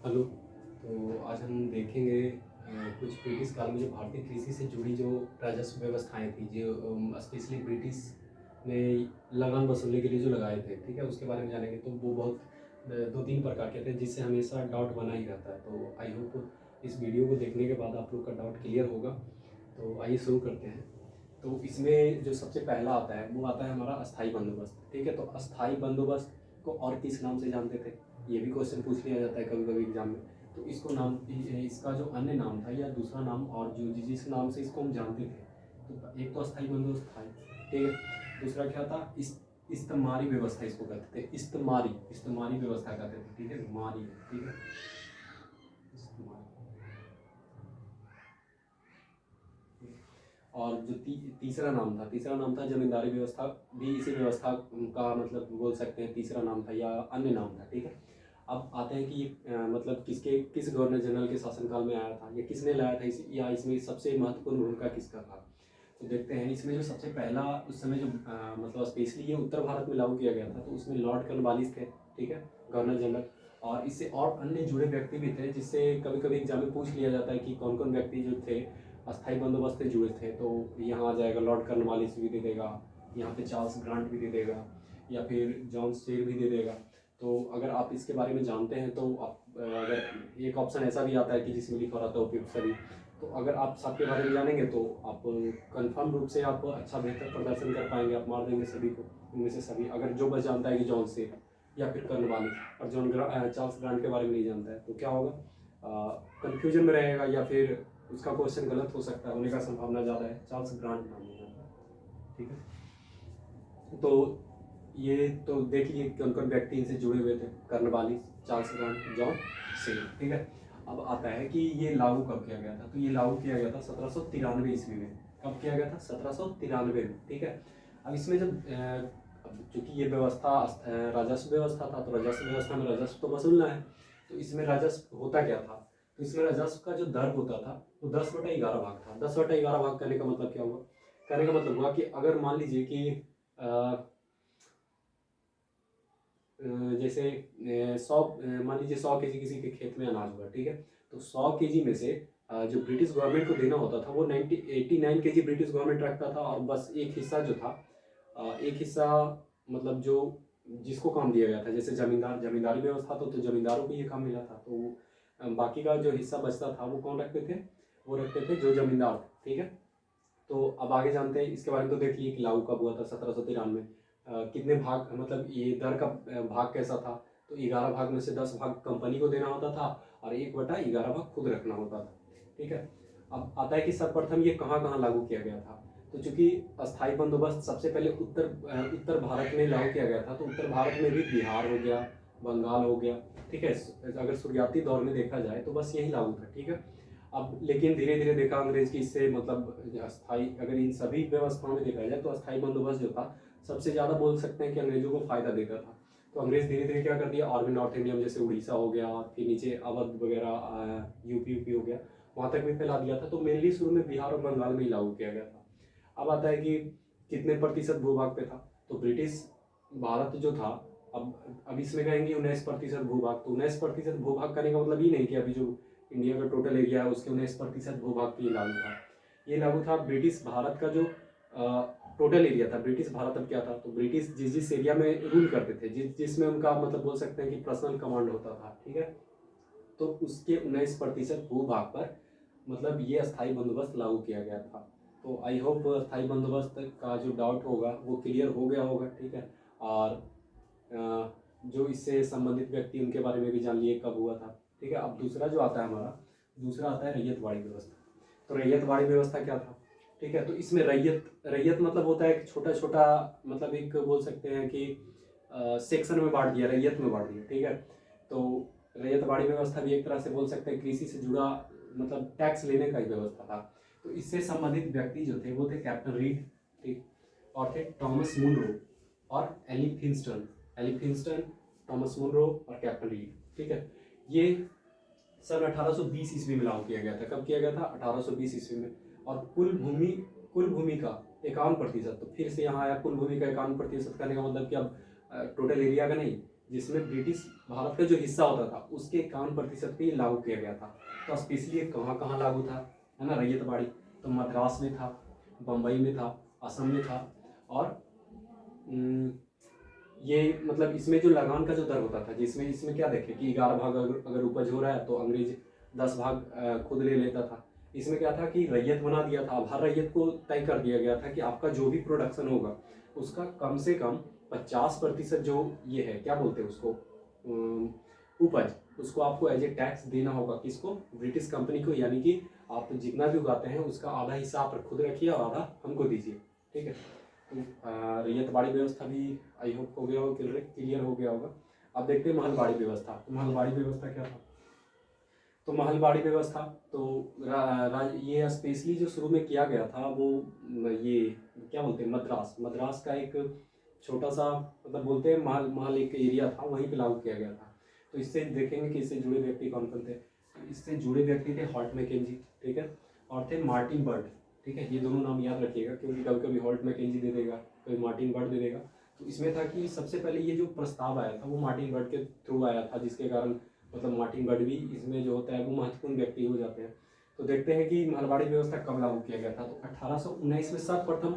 Hello. तो आज हम देखेंगे कुछ ब्रिटिश काल में जो भारतीय कृषि से जुड़ी जो राजस्व व्यवस्थाएं थी, जो स्पेशली ब्रिटिश ने लगान वसूलने के लिए जो लगाए थे, ठीक है, उसके बारे में जानेंगे। तो वो बहुत दो तीन प्रकार के थे जिससे हमेशा डाउट बना ही रहता है। तो आई होप इस वीडियो को देखने के बाद आप लोग का डाउट क्लियर होगा। तो आइए शुरू करते हैं। तो इसमें जो सबसे पहला आता है वो आता है हमारा अस्थाई बंदोबस्त, ठीक है। तो अस्थाई बंदोबस्त को और किस नाम से जानते थे, ये भी क्वेश्चन पूछ लिया जाता है कभी कभी एग्जाम में। तो इसको नाम, इसका जो अन्य नाम था या दूसरा नाम और जो जिस नाम से इसको हम जानते थे, तो एक तो अस्थाई बंदोबस्त था, ठीक है। दूसरा क्या था, इस्तमारी व्यवस्था इसको कहते थे। इस्तमारी व्यवस्था कहते थे, ठीक है, मारी, ठीक है, इस्तमारी। और जो तीसरा नाम था जमींदारी व्यवस्था, भी इसी व्यवस्था का मतलब बोल सकते हैं तीसरा नाम था या अन्य नाम था, ठीक है। अब आते हैं कि ये मतलब किस गवर्नर जनरल के शासनकाल में आया था या किसने लाया था या इसमें सबसे महत्वपूर्ण भूमिका किसका था। तो देखते हैं इसमें जो सबसे पहला उस समय जो मतलब स्पेशली ये उत्तर भारत में लागू किया गया था, तो उसमें लॉर्ड कॉर्नवालिस थे, ठीक है, गवर्नर जनरल। और इससे और अन्य जुड़े व्यक्ति भी थे, जिससे कभी कभी एग्जाम में पूछ लिया जाता है कि कौन कौन व्यक्ति जो थे अस्थाई बंदोबस्त से जुड़े थे। तो यहाँ आ जाएगा लॉर्ड कॉर्नवालिस भी दे देगा, यहाँ पे चार्ल्स ग्रांट भी दे देगा, या फिर जॉन स्टेर भी दे देगा। तो अगर आप इसके बारे में जानते हैं तो आप अगर एक ऑप्शन ऐसा भी आता है कि जिसमें लिखा रहता है उपयुक्त सभी। तो अगर आप सबके बारे में जानेंगे तो आप कंफर्म रूप से आप अच्छा बेहतर प्रदर्शन कर पाएंगे, आप मार देंगे सभी को, इनमें से सभी। अगर जो बस जानता है कि जॉन स्टेर या फिर कॉर्नवालिस और चार्ल्स ग्रांट के बारे में नहीं जानता है, तो क्या होगा, कंफ्यूजन में रहेगा या फिर उसका क्वेश्चन गलत हो सकता है, होने का संभावना ज़्यादा है। चार्ल्स ग्रांट नाम होगा, ठीक है। तो ये तो देख लिए कौन कौन व्यक्ति इनसे जुड़े हुए थे, कॉर्नवालिस, चार्ल्स ग्रांट, जॉन से, ठीक है। अब आता है कि ये लागू कब किया गया था। तो ये लागू किया गया था 1793 ईस्वी में। कब किया गया था, 1793 में, ठीक है। अब इसमें जब अब चूंकि ये व्यवस्था राजस्व व्यवस्था था, तो राजस्व व्यवस्था में राजस्व तो वसूलना है। तो इसमें राजस्व होता क्या था, तो इसमें राजस्व का जो दर होता था वो 10/11 भाग था। 10/11 भाग करने का मतलब क्या हुआ, कहने का मतलब हुआ कि अगर मान लीजिए कि जैसे 100 मान लीजिए 100 kg किसी के खेत में अनाज हुआ, ठीक है। तो 100 kg में से जो ब्रिटिश गवर्नमेंट को देना होता था वो 89 kg ब्रिटिश गवर्नमेंट रखता था। और बस एक हिस्सा जो था, एक हिस्सा मतलब जो जिसको काम दिया गया था, जैसे जमींदारी व्यवस्था तो जमींदारों को ये काम मिला था। तो बाकी का जो हिस्सा बचता था वो कौन रखते थे, वो रखते थे जो जमींदार थे, ठीक है। तो अब आगे जानते हैं इसके बारे में। तो देखिए कि लागू कब हुआ था, 1793। कितने भाग, मतलब ये दर का भाग कैसा था, तो 11 भाग में से 10 भाग कंपनी को देना होता था और 1/11 भाग खुद रखना होता था, ठीक है। अब आता है कि सर्वप्रथम ये कहाँ कहाँ लागू किया गया था। तो चूंकि अस्थाई बंदोबस्त सबसे पहले उत्तर भारत में लागू किया गया था, तो उत्तर भारत में भी बिहार हो गया, बंगाल हो गया, ठीक है। अगर शुरुआती दौर में देखा जाए तो बस यही लागू था, ठीक है। अब लेकिन धीरे धीरे देखा अंग्रेज की इससे मतलब अस्थाई, अगर इन सभी व्यवस्थाओं में देखा जाए तो अस्थाई बंदोबस्त जो था सबसे ज़्यादा बोल सकते हैं कि अंग्रेजों को फायदा देता था। तो अंग्रेज धीरे धीरे क्या कर दिया, और भी नॉर्थ इंडिया में जैसे उड़ीसा हो गया, फिर नीचे अवध वगैरह, यूपी हो गया, वहाँ तक भी फैला दिया था। तो मेनली शुरू में बिहार और बंगाल में ही लागू किया गया था। अब आता है कि कितने प्रतिशत भूभाग पे था। तो ब्रिटिश भारत जो था, अब इसमें कहेंगे 19% भूभाग। तो 19% भूभाग करने का मतलब ये नहीं कि अभी जो इंडिया का टोटल एरिया है उसके 19% भूभाग पे लागू था। ये लागू था ब्रिटिश भारत का जो टोटल एरिया था। ब्रिटिश भारत अब क्या था, तो ब्रिटिश जिस जिस एरिया में रूल करते थे, जिसमें उनका मतलब बोल सकते हैं कि पर्सनल कमांड होता था, ठीक है। तो उसके 19% भूभाग पर मतलब ये अस्थाई बंदोबस्त लागू किया गया था। तो आई होप अस्थाई बंदोबस्त का जो डाउट होगा वो क्लियर हो गया होगा, ठीक है। और जो इससे संबंधित व्यक्ति उनके बारे में भी जान लिए कब हुआ था, ठीक है। अब दूसरा जो आता है हमारा, दूसरा आता है रैयतवाड़ी व्यवस्था। तो रैयतवाड़ी व्यवस्था क्या था, ठीक है। तो इसमें रैयत मतलब होता है एक छोटा छोटा, मतलब एक बोल सकते हैं कि सेक्शन में बांट दिया, रैयत में बांट दिया, ठीक है। तो रैयतवाड़ी व्यवस्था भी एक तरह से बोल सकते हैं कृषि से जुड़ा, मतलब टैक्स लेने का ही व्यवस्था था। तो इससे संबंधित व्यक्ति जो थे वो थे कैप्टन रीड, ठीक, और थे टॉमस मुनरो और एली फिंस्टन, टॉमस मुनरो और कैप्टन रीड, ठीक है। ये सन 1820 ईस्वी में लागू किया गया था। कब किया गया था, 1820 ईस्वी में। और कुल भूमि का 51%। तो फिर से यहाँ आया कुल भूमि का 51% करने का मतलब कि अब टोटल एरिया का नहीं, जिसमें ब्रिटिश भारत का जो हिस्सा होता था उसके 51% पे ये लागू किया गया था। तो स्पेशली ये कहाँ कहाँ लागू था, है ना, रैयतबाड़ी, तो मद्रास में था, बम्बई में था, असम में था, और ये मतलब इसमें जो लगान का जो दर होता था, जिसमें इसमें क्या देखे कि 11 भाग अगर उपज हो रहा है तो अंग्रेज 10 भाग खुद ले लेता था। इसमें क्या था कि रैयत बना दिया था। अब हर रैयत को तय कर दिया गया था कि आपका जो भी प्रोडक्शन होगा उसका कम से कम 50% जो ये है, क्या बोलते हैं उसको, उपज, उसको आपको एज ए टैक्स देना होगा। किसको? ब्रिटिश कंपनी को। यानी कि आप जितना भी उगाते हैं उसका आधा हिस्सा आप खुद रखिए और आधा हमको दीजिए, ठीक है। तो रैयतबाड़ी व्यवस्था भी आई होप हो गया हो, क्लियर हो गया होगा। अब देखते हैं महलबाड़ी व्यवस्था। तो महलबाड़ी व्यवस्था क्या था? तो महलबाड़ी व्यवस्था तो ये स्पेशली जो शुरू में किया गया था वो ये क्या बोलते हैं, मद्रास का एक छोटा सा, मतलब बोलते हैं महल महल एक एरिया था, वहीं पे लागू किया गया था। तो इससे देखेंगे कि इससे जुड़े व्यक्ति कौन कौन थे। तो इससे जुड़े व्यक्ति थे हॉल्ट मैकेंजी, ठीक है, और थे मार्टिन बर्ड, ठीक है। ये दोनों नाम याद रखिएगा क्योंकि कभी कभी हॉल्ट मैकेंजी दे देगा, कभी मार्टिन बर्ड दे देगा। तो इसमें था कि सबसे पहले ये जो प्रस्ताव आया था वो मार्टिन बर्ड के थ्रू आया था, जिसके कारण मतलब मार्टिन बर्ड भी इसमें जो होता है वो महत्वपूर्ण व्यक्ति हो जाते हैं। तो देखते हैं कि महलबाड़ी व्यवस्था कब लागू किया गया था। तो 1819 में सर्वप्रथम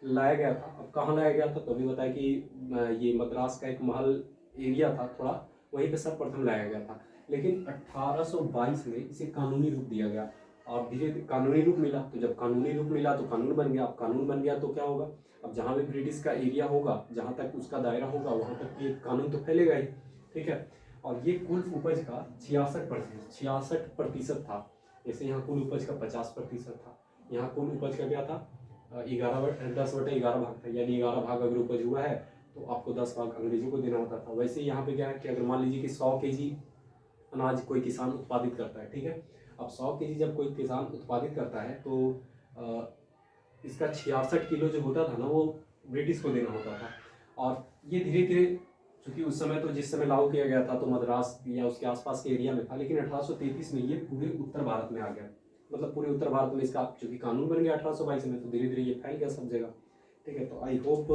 लाया गया था। अब कहाँ लाया गया था? तो अभी बताया कि ये मद्रास का एक महल एरिया था थोड़ा, वहीं पे सर्वप्रथम लाया गया था। लेकिन 1822 में इसे कानूनी रूप दिया गया और धीरे धीरे कानूनी रूप मिला। तो जब कानूनी रूप मिला तो कानून बन गया। अब कानून बन गया तो क्या होगा? अब जहाँ भी ब्रिटिश का एरिया होगा, जहाँ तक उसका दायरा होगा, वहाँ तक ये कानून तो फैलेगा ही, ठीक है। और ये कुल उपज का 66% था। जैसे यहाँ कुल उपज का 50% था, यहाँ कुल उपज का क्या था? 10/11 भाग था। यानी 11 भाग अगर उपज हुआ है तो आपको 10 भाग अंग्रेजों को देना होता था। वैसे यहाँ पे क्या है कि अगर मान लीजिए कि 100 केजी अनाज कोई किसान उत्पादित करता है, ठीक है। अब 100 केजी जब कोई किसान उत्पादित करता है तो इसका 66 किलो जो होता था ना वो ब्रिटिश को देना होता था। और ये धीरे धीरे, क्योंकि उस समय तो जिस समय लागू किया गया था तो मद्रास या उसके आसपास के एरिया में था, लेकिन 1833 में ये पूरे उत्तर भारत में आ गया। मतलब पूरे उत्तर भारत में इसका चूंकि कानून बन गया 1822 में, तो धीरे धीरे ये फैल गया सब जगह, ठीक है। तो आई होप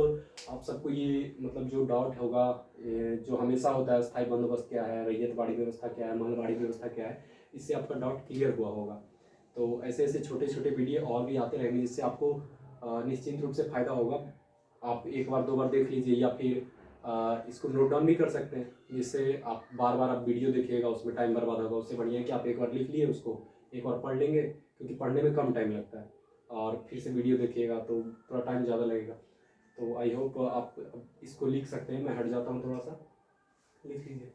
आप सबको ये मतलब जो डाउट होगा, जो हमेशा होता है, स्थायी बंदोबस्त क्या है, रैयतबाड़ी व्यवस्था क्या है, महलबाड़ी व्यवस्था क्या है, इससे आपका डाउट क्लियर हुआ होगा। तो ऐसे ऐसे छोटे छोटे वीडियो और भी आते रहेंगे जिससे आपको निश्चित रूप से फ़ायदा होगा। आप एक बार दो बार देख लीजिए या फिर इसको नोट डाउन भी कर सकते हैं, जिससे आप बार बार आप वीडियो देखिएगा, उसमें टाइम बर्बाद होगा। उससे बढ़िया है कि आप एक बार लिख लिए उसको, एक बार पढ़ लेंगे, क्योंकि पढ़ने में कम टाइम लगता है, और फिर से वीडियो देखिएगा तो थोड़ा टाइम ज़्यादा लगेगा। तो आई होप आप इसको लिख सकते हैं। मैं हट जाता हूँ, थोड़ा सा लिख लीजिए।